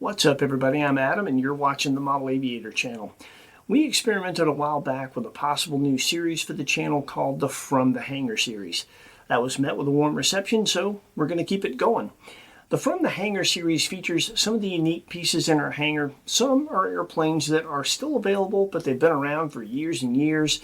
What's up, everybody? I'm Adam and you're watching the Model Aviator channel. We experimented a while back with a possible new series for the channel called the From the Hangar series. That was met with a warm reception, so we're going to keep it going. The From the Hangar series features some of the unique pieces in our hangar. Some are airplanes that are still available, but they've been around for years and years.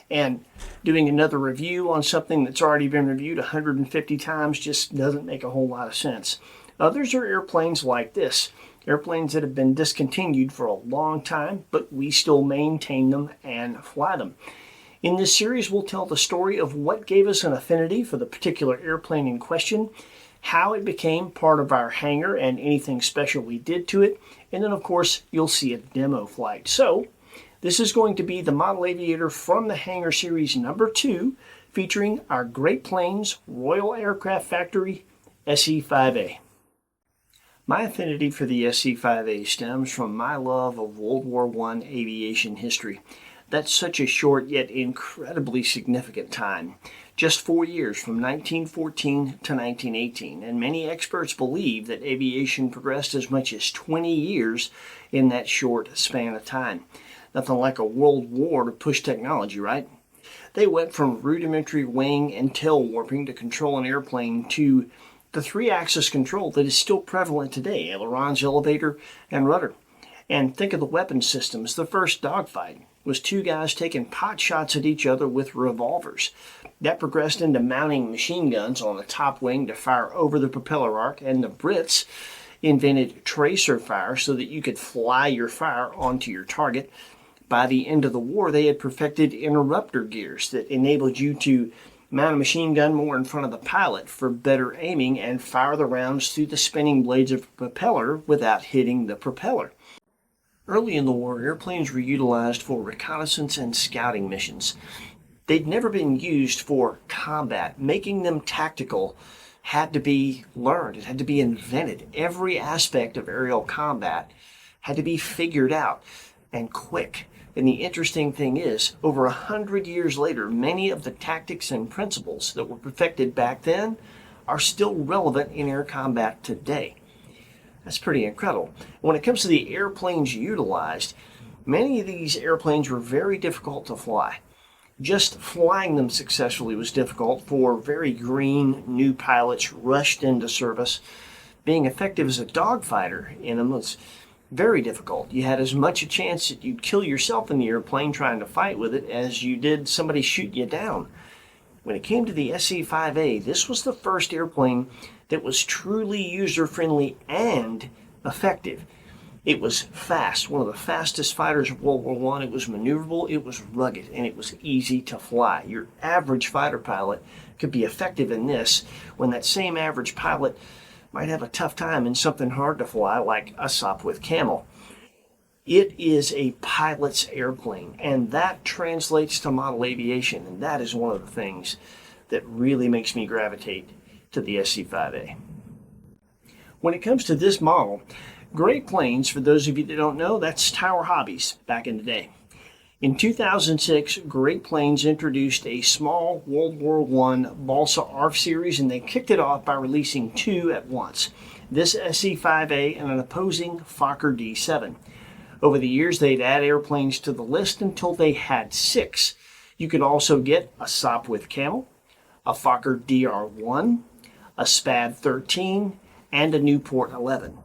And doing another review on something that's already been reviewed 150 times just doesn't make a whole lot of sense. Others are airplanes like this. Airplanes that have been discontinued for a long time, but we still maintain them and fly them. In this series, we'll tell the story of what gave us an affinity for the particular airplane in question, how it became part of our hangar and anything special we did to it, and then of course you'll see a demo flight. So this is going to be the Model Aviator From the Hangar series number 2, featuring our Great Plains Royal Aircraft Factory S.E.5A. My affinity for the S.E.5A stems from my love of World War I aviation history. That's such a short yet incredibly significant time. Just 4 years, from 1914 to 1918, and many experts believe that aviation progressed as much as 20 years in that short span of time. Nothing like a world war to push technology, right? They went from rudimentary wing and tail warping to control an airplane to the 3-axis control that is still prevalent today: ailerons, elevator, and rudder. And think of the weapon systems. The first dogfight was 2 guys taking pot shots at each other with revolvers. That progressed into mounting machine guns on the top wing to fire over the propeller arc, and the Brits invented tracer fire so that you could fly your fire onto your target. By the end of the war, they had perfected interrupter gears that enabled you to mount a machine gun more in front of the pilot for better aiming and fire the rounds through the spinning blades of the propeller without hitting the propeller. Early in the war, airplanes were utilized for reconnaissance and scouting missions. They'd never been used for combat. Making them tactical had to be learned. It had to be invented. Every aspect of aerial combat had to be figured out, and quick. And the interesting thing is, over 100 years later, many of the tactics and principles that were perfected back then are still relevant in air combat today. That's pretty incredible. When it comes to the airplanes utilized, many of these airplanes were very difficult to fly. Just flying them successfully was difficult for very green new pilots rushed into service. Being effective as a dogfighter in them was very difficult. You had as much a chance that you'd kill yourself in the airplane trying to fight with it as you did somebody shoot you down. When it came to the S.E.5A, this was the first airplane that was truly user-friendly and effective. It was fast, one of the fastest fighters of World War I. It was maneuverable, it was rugged, and it was easy to fly. Your average fighter pilot could be effective in this when that same average pilot might have a tough time in something hard to fly like a Sopwith Camel. It is a pilot's airplane, and that translates to model aviation, and that is one of the things that really makes me gravitate to the S.E.5A. When it comes to this model, Great Plains, for those of you that don't know, that's Tower Hobbies back in the day. In 2006, Great Plains introduced a small World War I balsa ARF series, and they kicked it off by releasing 2 at once, this S.E.5A and an opposing Fokker D7. Over the years, they'd add airplanes to the list until they had 6. You could also get a Sopwith Camel, a Fokker DR1, a SPAD 13, and a Newport 11.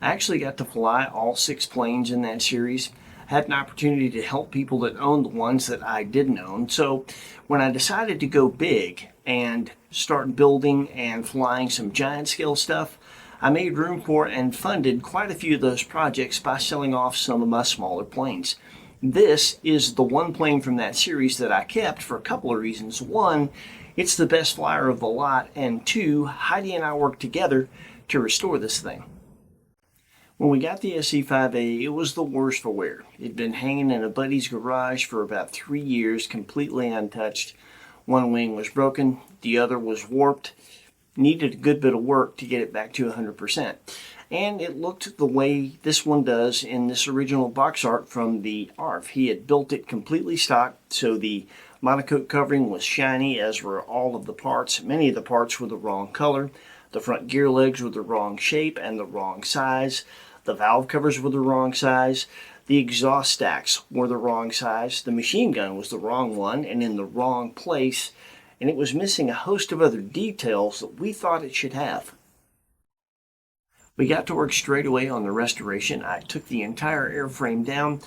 I actually got to fly all 6 planes in that series. I had an opportunity to help people that owned the ones that I didn't own. So when I decided to go big and start building and flying some giant scale stuff, I made room for and funded quite a few of those projects by selling off some of my smaller planes. This is the one plane from that series that I kept for a couple of reasons. One, it's the best flyer of the lot, and 2, Heidi and I worked together to restore this thing. When we got the S.E.5A, it was the worst for wear. It'd been hanging in a buddy's garage for about 3 years, completely untouched. One wing was broken, the other was warped. Needed a good bit of work to get it back to 100%. And it looked the way this one does in this original box art from the ARF. He had built it completely stock, so the monocoque covering was shiny, as were all of the parts. Many of the parts were the wrong color. The front gear legs were the wrong shape and the wrong size. The valve covers were the wrong size. The exhaust stacks were the wrong size. The machine gun was the wrong one and in the wrong place. And it was missing a host of other details that we thought it should have. We got to work straight away on the restoration. I took the entire airframe down,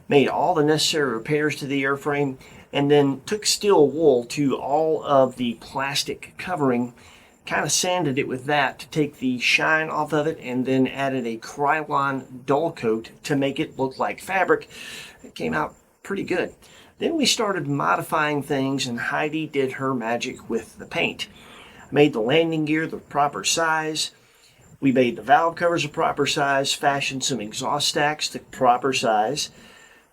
made all the necessary repairs to the airframe, and then took steel wool to all of the plastic covering, kind of sanded it with that to take the shine off of it, and then added a Krylon dull coat to make it look like fabric. It came out pretty good. Then we started modifying things, and Heidi did her magic with the paint. I made the landing gear the proper size. We made the valve covers a proper size, fashioned some exhaust stacks the proper size,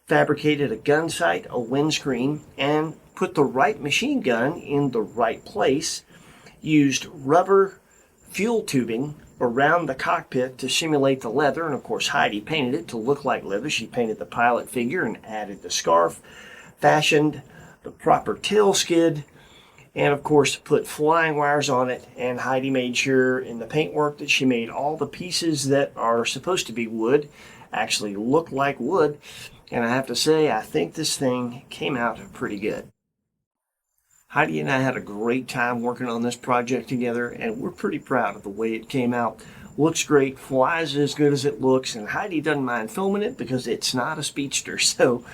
fabricated a gun sight, a windscreen, and put the right machine gun in the right place, used rubber fuel tubing around the cockpit to simulate the leather, and of course Heidi painted it to look like leather. She painted the pilot figure and added the scarf, fashioned the proper tail skid, and of course put flying wires on it. And Heidi made sure in the paintwork that she made all the pieces that are supposed to be wood actually look like wood. And I have to say, I think this thing came out pretty good. Heidi and I had a great time working on this project together, and we're pretty proud of the way it came out. Looks great, flies as good as it looks, and Heidi doesn't mind filming it because it's not a speedster, so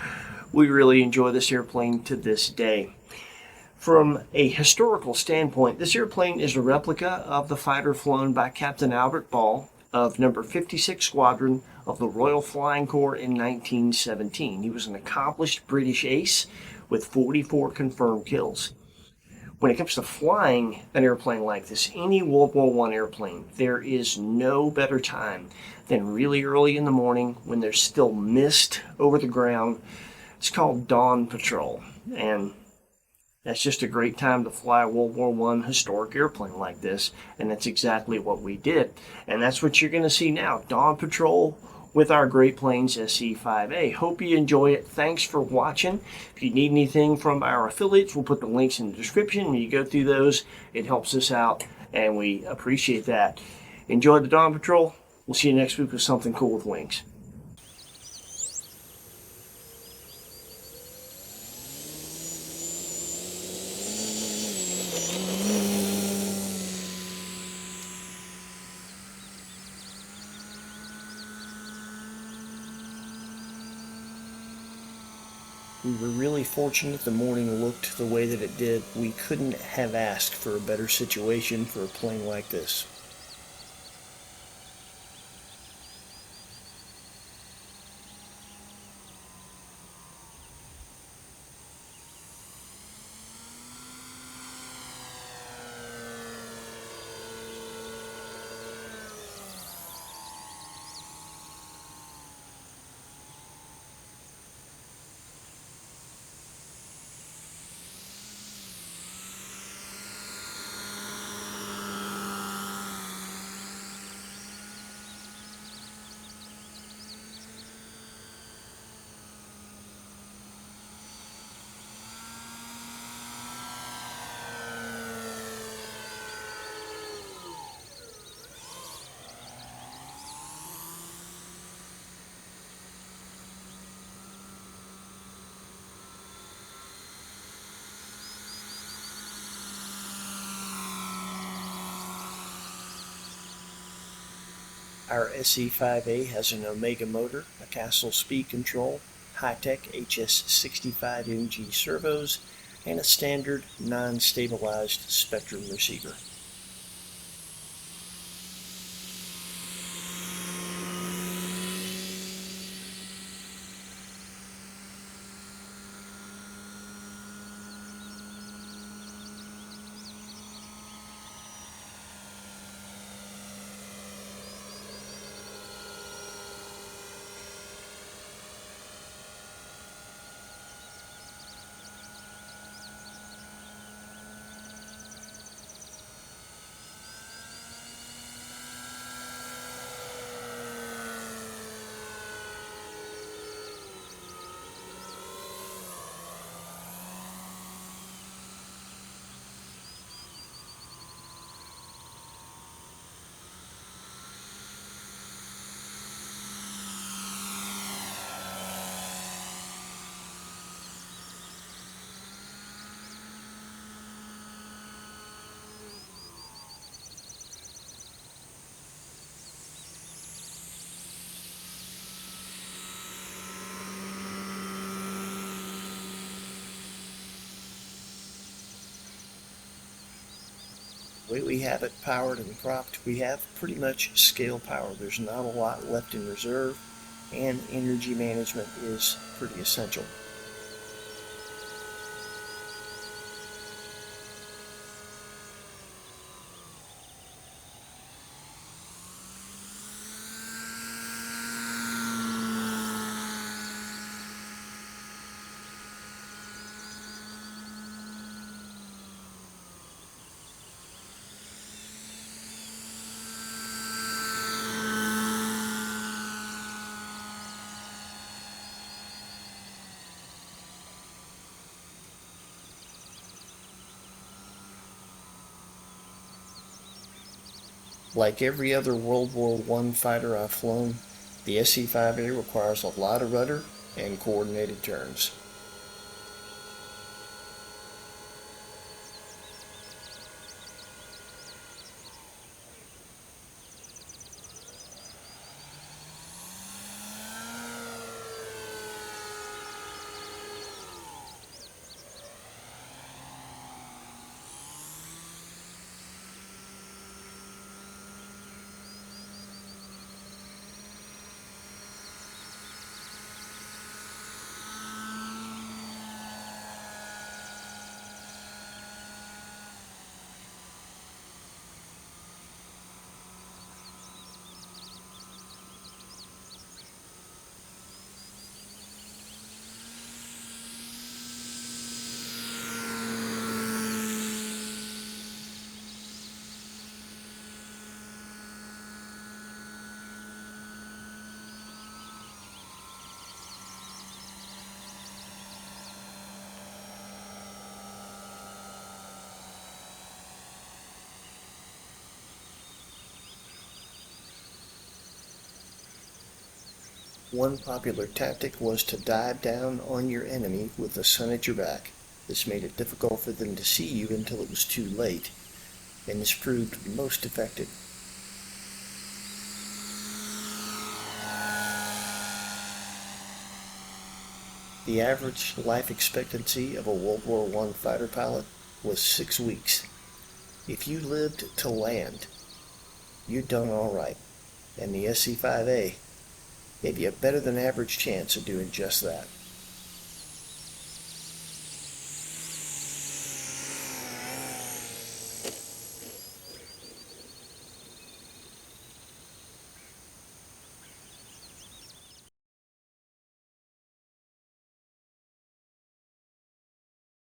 we really enjoy this airplane to this day. From a historical standpoint, this airplane is a replica of the fighter flown by Captain Albert Ball of number 56 Squadron of the Royal Flying Corps in 1917. He was an accomplished British ace with 44 confirmed kills. When it comes to flying an airplane like this, any World War I airplane, there is no better time than really early in the morning when there's still mist over the ground. It's called dawn patrol, and that's just a great time to fly a World War I historic airplane like this, and that's exactly what we did. And that's what you're going to see now, dawn patrol with our Great Plains S.E.5A. Hope you enjoy it. Thanks for watching. If you need anything from our affiliates, we'll put the links in the description. When you go through those, it helps us out, and we appreciate that. Enjoy the dawn patrol. We'll see you next week with something cool with wings. We were really fortunate the morning looked the way that it did. We couldn't have asked for a better situation for a plane like this. Our S.E.5A has an Omega motor, a Castle speed control, high-tech HS65MG servos, and a standard non-stabilized Spectrum receiver. The way we have it powered and propped, we have pretty much scale power. There's not a lot left in reserve, and energy management is pretty essential. Like every other World War I fighter I've flown, the S.E.5A requires a lot of rudder and coordinated turns. One popular tactic was to dive down on your enemy with the sun at your back. This made it difficult for them to see you until it was too late, and this proved most effective. The average life expectancy of a World War I fighter pilot was 6 weeks. If you lived to land, you'd done all right, and the S.E.5A gave you a better than average chance of doing just that.